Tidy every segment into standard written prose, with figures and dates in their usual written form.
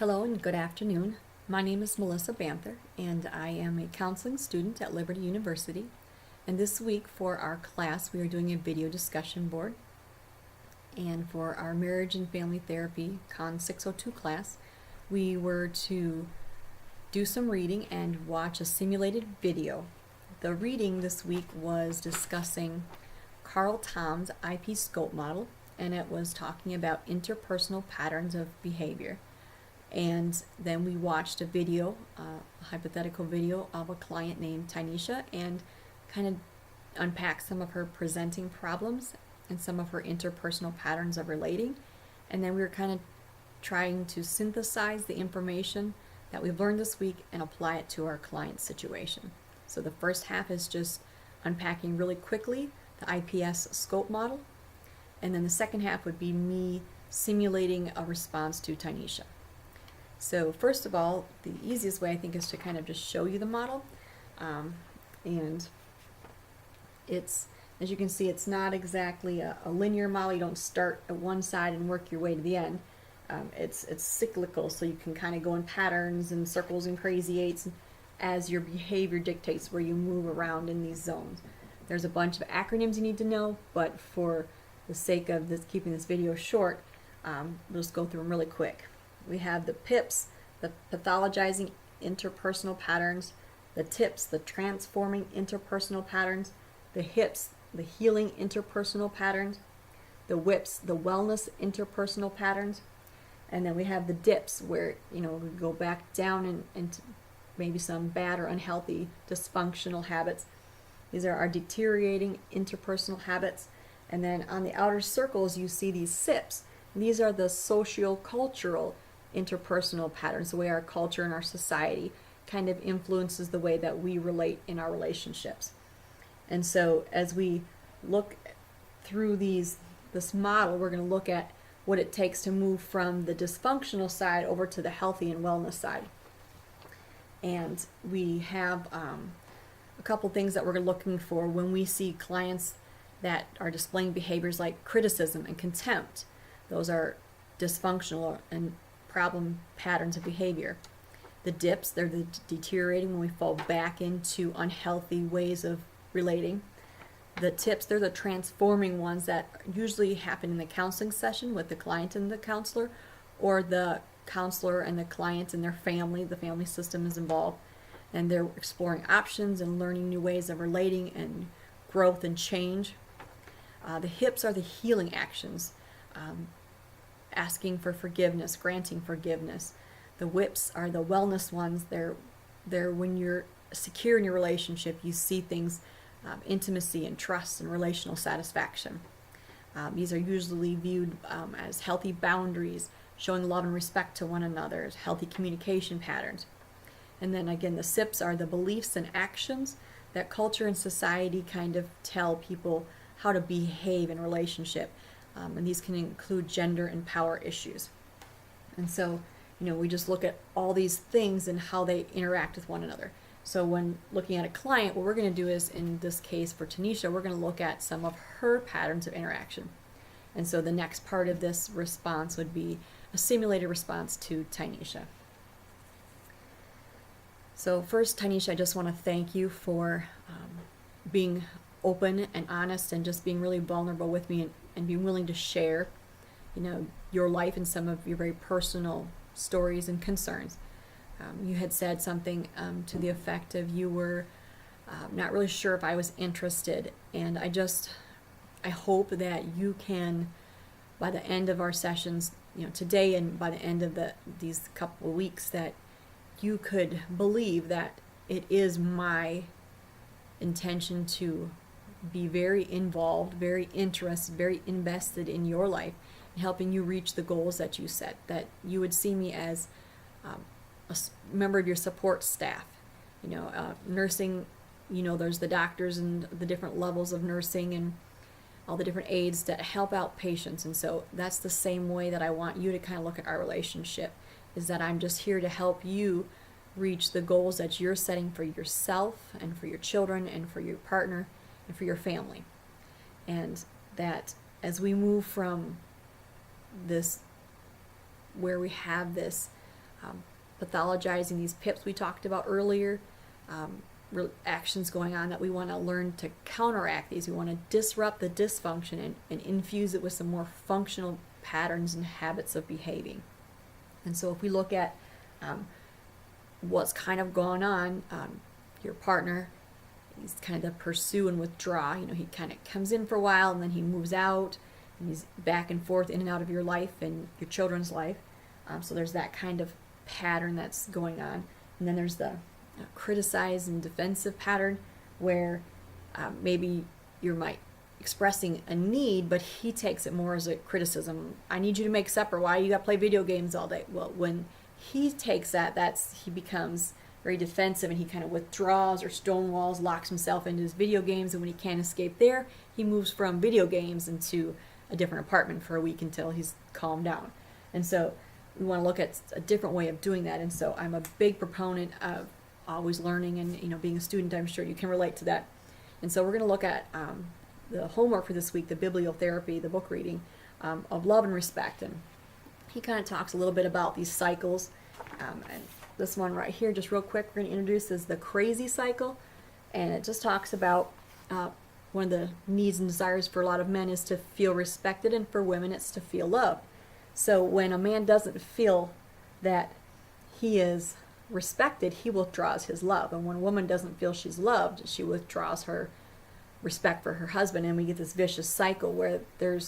Hello and good afternoon. My name is Melissa Banther and I am a counseling student at Liberty University. And this week for our class we are doing a video discussion board. And for our marriage and family therapy Con 602 class, we were to do some reading and watch a simulated video. The reading this week was discussing Karl Tomm's IPScope model, and it was talking about interpersonal patterns of behavior. And then we watched a video, a hypothetical video of a client named Tynesha, and kind of unpacked some of her presenting problems and some of her interpersonal patterns of relating. And then we were kind of trying to synthesize the information that we've learned this week and apply it to our client's situation. So the first half is just unpacking really quickly the IPScope model, and then the second half would be me simulating a response to Tynesha. So first of all, the easiest way I think is to kind of just show you the model. And it's, as you can see, it's not exactly a linear model. You don't start at one side and work your way to the end. It's cyclical, so you can kind of go in patterns and circles and crazy eights as your behavior dictates where you move around in these zones. There's a bunch of acronyms you need to know, but for the sake of this, keeping this video short, we'll just go through them really quick. We have the PIPs, the pathologizing interpersonal patterns, the TIPs, the transforming interpersonal patterns, the HIPs, the healing interpersonal patterns, the WIPs, the wellness interpersonal patterns, and then we have the DIPs, where we go back down into maybe some bad or unhealthy dysfunctional habits. These are our deteriorating interpersonal habits. And then on the outer circles you see these SIPs. These are the socio-cultural interpersonal patterns, the way our culture and our society kind of influences the way that we relate in our relationships. And so as we look through this model, we're going to look at what it takes to move from the dysfunctional side over to the healthy and wellness side. And we have a couple things that we're looking for when we see clients that are displaying behaviors like criticism and contempt. Those are dysfunctional and problem patterns of behavior. The DIPs, they're the deteriorating, when we fall back into unhealthy ways of relating. The TIPs, they're the transforming ones that usually happen in the counseling session with the client and the counselor, or the counselor and the client and their family. The family system is involved, and they're exploring options and learning new ways of relating and growth and change. The HIPs are the healing actions. Asking for forgiveness, granting forgiveness. The WIPs are the wellness ones. They're when you're secure in your relationship, you see things, intimacy and trust and relational satisfaction. These are usually viewed as healthy boundaries, showing love and respect to one another, healthy communication patterns. And then again, the SIPs are the beliefs and actions that culture and society kind of tell people how to behave in relationship. And these can include gender and power issues. And so, we just look at all these things and how they interact with one another. So when looking at a client, what we're going to do is, in this case for Tynesha, we're going to look at some of her patterns of interaction. And so the next part of this response would be a simulated response to Tynesha. So first, Tynesha, I just want to thank you for being open and honest and just being really vulnerable with me and being willing to share, your life and some of your very personal stories and concerns. You had said something to the effect of you were not really sure if I was interested, and I hope that you can, by the end of our sessions, today and by the end of these couple of weeks, that you could believe that it is my intention to be very involved, very interested, very invested in your life, and helping you reach the goals that you set, that you would see me as a member of your support staff. Nursing, there's the doctors and the different levels of nursing and all the different aides that help out patients. And so that's the same way that I want you to kind of look at our relationship, is that I'm just here to help you reach the goals that you're setting for yourself and for your children and for your partner and for your family. And that as we move from this, where we have this pathologizing these pips we talked about earlier, actions going on that we want to learn to counteract these. We want to disrupt the dysfunction and infuse it with some more functional patterns and habits of behaving. And so if we look at what's kind of going on, your partner, he's kind of pursue and withdraw. He kind of comes in for a while and then he moves out, and he's back and forth in and out of your life and your children's life. So there's that kind of pattern that's going on. And then there's the criticize and defensive pattern, where maybe you're expressing a need, but he takes it more as a criticism. I need you to make supper. Why you got to play video games all day? Well, when he takes that, he becomes very defensive, and he kind of withdraws or stonewalls, locks himself into his video games, and when he can't escape there, he moves from video games into a different apartment for a week until he's calmed down. And so we want to look at a different way of doing that. And so I'm a big proponent of always learning, and being a student, I'm sure you can relate to that. And so we're going to look at the homework for this week, the bibliotherapy, the book reading of love and respect. And he kind of talks a little bit about these cycles. And this one right here, just real quick, we're going to introduce is the crazy cycle. And it just talks about one of the needs and desires for a lot of men is to feel respected, and for women it's to feel loved. So when a man doesn't feel that he is respected, he withdraws his love. And when a woman doesn't feel she's loved, she withdraws her respect for her husband, and we get this vicious cycle where they're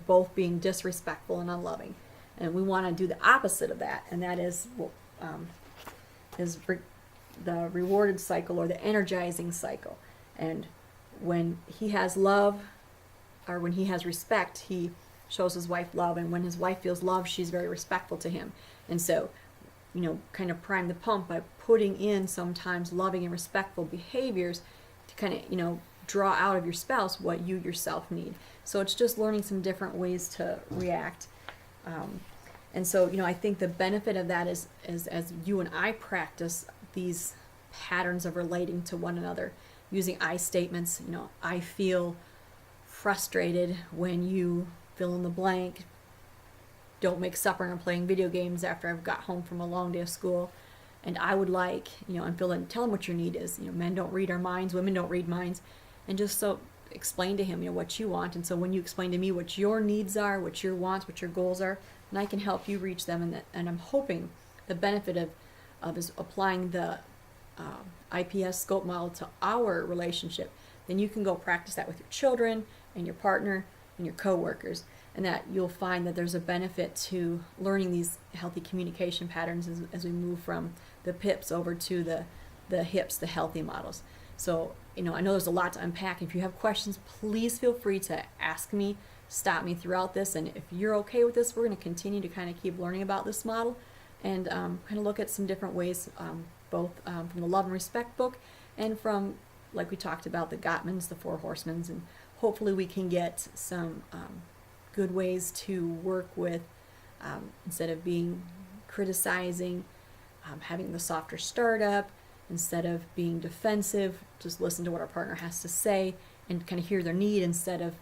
both being disrespectful and unloving. And we want to do the opposite of that, and that is the rewarded cycle, or the energizing cycle. And when he has love, or when he has respect, he shows his wife love, and when his wife feels love, she's very respectful to him. And so kind of prime the pump by putting in sometimes loving and respectful behaviors to kind of, draw out of your spouse what you yourself need. So it's just learning some different ways to react. And so, I think the benefit of that is as you and I practice these patterns of relating to one another, using I statements, I feel frustrated when you fill in the blank, don't make supper, and I'm playing video games after I've got home from a long day of school. And I would like, and tell them what your need is. Men don't read our minds, women don't read minds. And just so explain to him, what you want. And so when you explain to me what your needs are, what your wants, what your goals are, and I can help you reach them. And I'm hoping the benefit of is applying the IPScope model to our relationship. Then you can go practice that with your children and your partner and your coworkers. And that you'll find that there's a benefit to learning these healthy communication patterns as we move from the PIPs over to the HIPs, the healthy models. So, I know there's a lot to unpack. If you have questions, please feel free to ask me, stop me throughout this. And if you're okay with this, we're going to continue to kind of keep learning about this model and kind of look at some different ways, both from the Love and Respect book and from, like we talked about, the Gottmans, the Four Horsemen. And hopefully we can get some good ways to work with, instead of being criticizing, having the softer startup, instead of being defensive, just listen to what our partner has to say and kind of hear their need instead of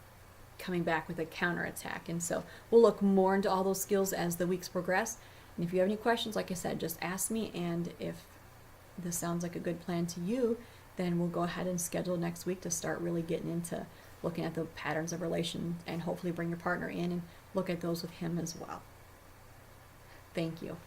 coming back with a counterattack. And so we'll look more into all those skills as the weeks progress. And if you have any questions, like I said, just ask me. And if this sounds like a good plan to you, then we'll go ahead and schedule next week to start really getting into looking at the patterns of relation, and hopefully bring your partner in and look at those with him as well. Thank you.